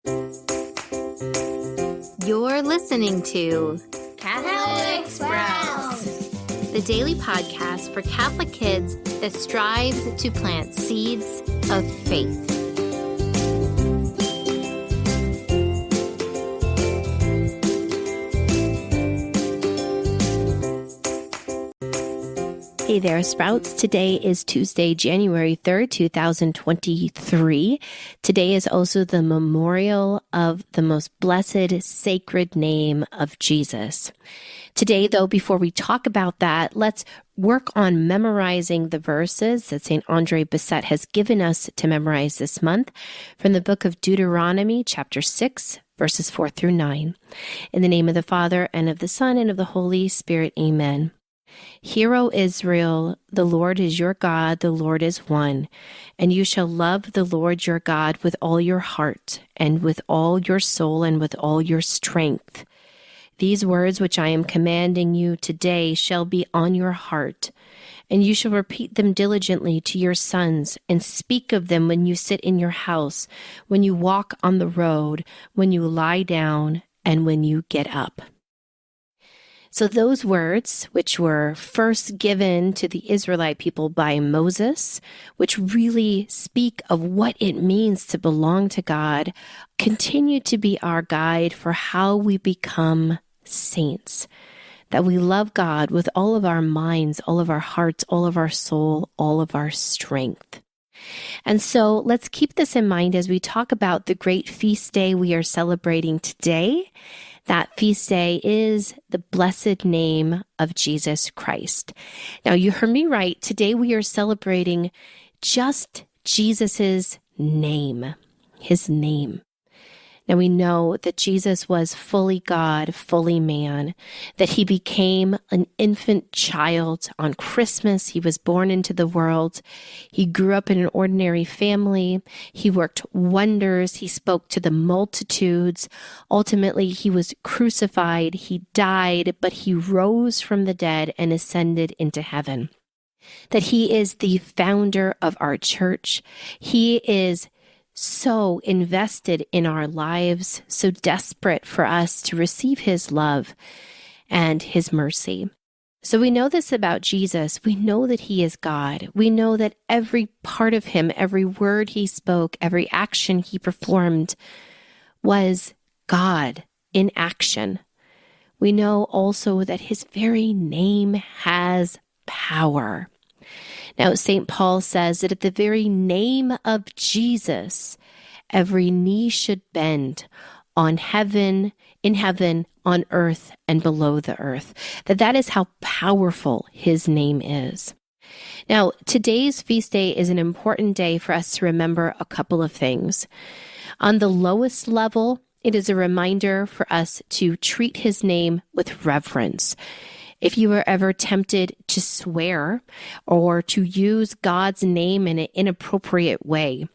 You're listening to Catholic Sprouts, the daily podcast for Catholic kids that strives to plant seeds of faith. Hey there, Sprouts. Today is Tuesday, January 3rd, 2023. Today is also the memorial of the most blessed, sacred name of Jesus. Today, though, before we talk about that, let's work on memorizing the verses that St. Andre Bessette has given us to memorize this month from the book of Deuteronomy, chapter 6, verses 4 through 9. In the name of the Father, and of the Son, and of the Holy Spirit, amen. Hear, O Israel, the Lord is your God, the Lord is one, and you shall love the Lord your God with all your heart, and with all your soul, and with all your strength. These words which I am commanding you today shall be on your heart, and you shall repeat them diligently to your sons, and speak of them when you sit in your house, when you walk on the road, when you lie down, and when you get up. So those words, which were first given to the Israelite people by Moses, which really speak of what it means to belong to God, continue to be our guide for how we become saints. That we love God with all of our minds, all of our hearts, all of our soul, all of our strength. And so let's keep this in mind as we talk about the great feast day we are celebrating today. That feast day is the blessed name of Jesus Christ. Now, you heard me right. Today we are celebrating just Jesus's name, his name. Now, we know that Jesus was fully God, fully man, that he became an infant child on Christmas. He was born into the world. He grew up in an ordinary family. He worked wonders. He spoke to the multitudes. Ultimately, he was crucified. He died, but he rose from the dead and ascended into heaven. That he is the founder of our church. He is so invested in our lives, so desperate for us to receive his love and his mercy. So we know this about Jesus. We know that he is God. We know that every part of him, every word he spoke, every action he performed was God in action. We know also that his very name has power. Now, St. Paul says that at the very name of Jesus, every knee should bend in heaven, on earth, and below the earth. That is how powerful his name is. Now, today's feast day is an important day for us to remember a couple of things. On the lowest level, it is a reminder for us to treat his name with reverence. If you were ever tempted to swear or to use God's name in an inappropriate way,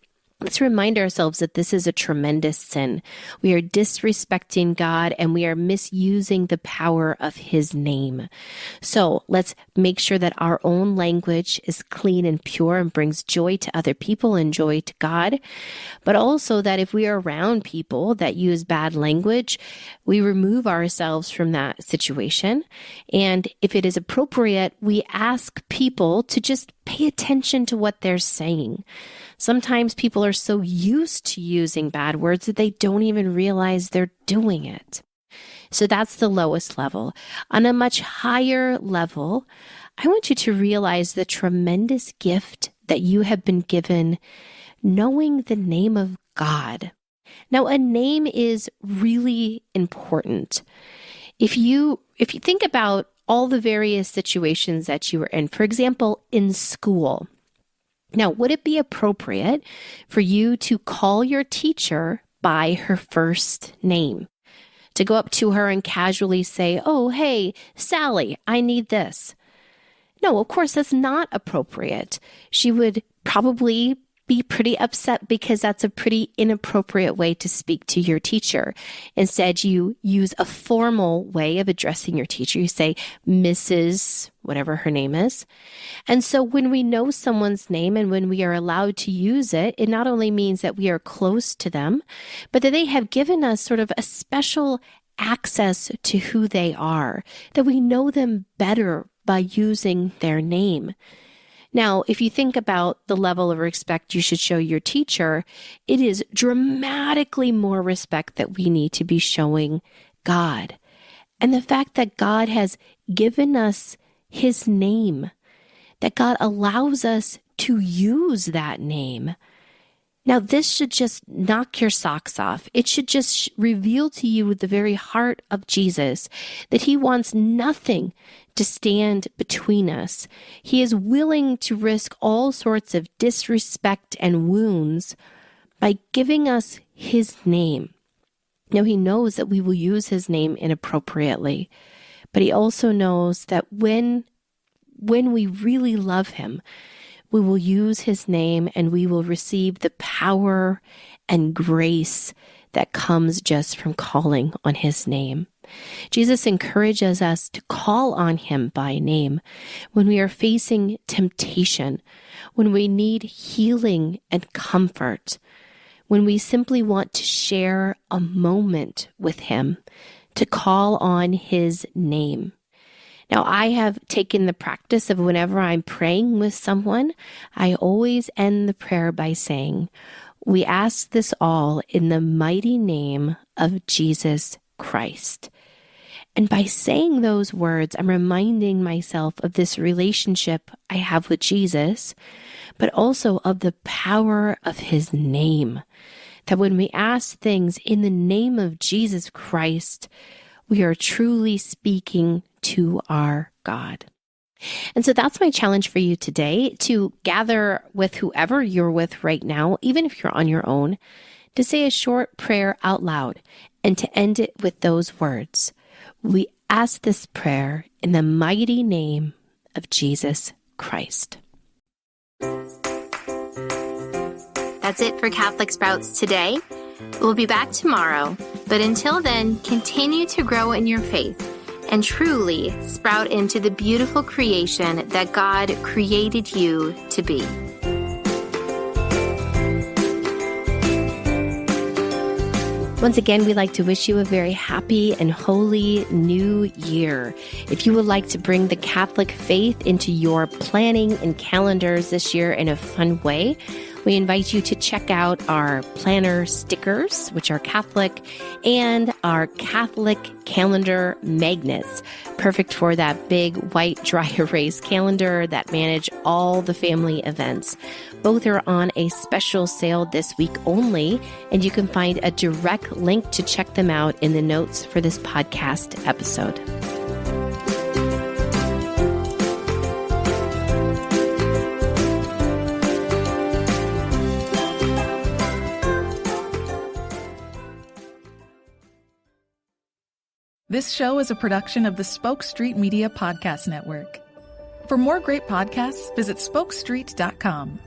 let's remind ourselves that this is a tremendous sin. We are disrespecting God and we are misusing the power of his name. So let's make sure that our own language is clean and pure and brings joy to other people and joy to God. But also that if we are around people that use bad language, we remove ourselves from that situation. And if it is appropriate, we ask people to just pay attention to what they're saying. Sometimes people are so used to using bad words that they don't even realize they're doing it. So that's the lowest level. On a much higher level, I want you to realize the tremendous gift that you have been given, knowing the name of God. Now, a name is really important. If you think about all the various situations that you were in, for example, in school. Now, would it be appropriate for you to call your teacher by her first name? To go up to her and casually say, "Oh, hey, Sally, I need this." No, of course, that's not appropriate. She would probably be pretty upset because that's a pretty inappropriate way to speak to your teacher. Instead, you use a formal way of addressing your teacher. You say, Mrs., whatever her name is. And so when we know someone's name and when we are allowed to use it, it not only means that we are close to them, but that they have given us sort of a special access to who they are, that we know them better by using their name. Now, if you think about the level of respect you should show your teacher, it is dramatically more respect that we need to be showing God. And the fact that God has given us His name, that God allows us to use that name. Now, this should just knock your socks off. It should just reveal to you the very heart of Jesus, that He wants nothing to stand between us. He is willing to risk all sorts of disrespect and wounds by giving us His name. Now, He knows that we will use His name inappropriately, but He also knows that when we really love Him, we will use His name and we will receive the power and grace that comes just from calling on His name. Jesus encourages us to call on Him by name when we are facing temptation, when we need healing and comfort, when we simply want to share a moment with Him, to call on His name. Now, I have taken the practice of whenever I'm praying with someone, I always end the prayer by saying, "We ask this all in the mighty name of Jesus Christ." And by saying those words, I'm reminding myself of this relationship I have with Jesus, but also of the power of His name. That when we ask things in the name of Jesus Christ, we are truly speaking to our God. And so that's my challenge for you today, to gather with whoever you're with right now, even if you're on your own, to say a short prayer out loud and to end it with those words. We ask this prayer in the mighty name of Jesus Christ. That's it for Catholic Sprouts today. We'll be back tomorrow, but until then, continue to grow in your faith and truly sprout into the beautiful creation that God created you to be. Once again, we'd like to wish you a very happy and holy new year. If you would like to bring the Catholic faith into your planning and calendars this year in a fun way, we invite you to check out our planner stickers, which are Catholic, and our Catholic calendar magnets, perfect for that big white dry erase calendar that manage all the family events. Both are on a special sale this week only, and you can find a direct link to check them out in the notes for this podcast episode. This show is a production of the Spoke Street Media Podcast Network. For more great podcasts, visit spokestreet.com.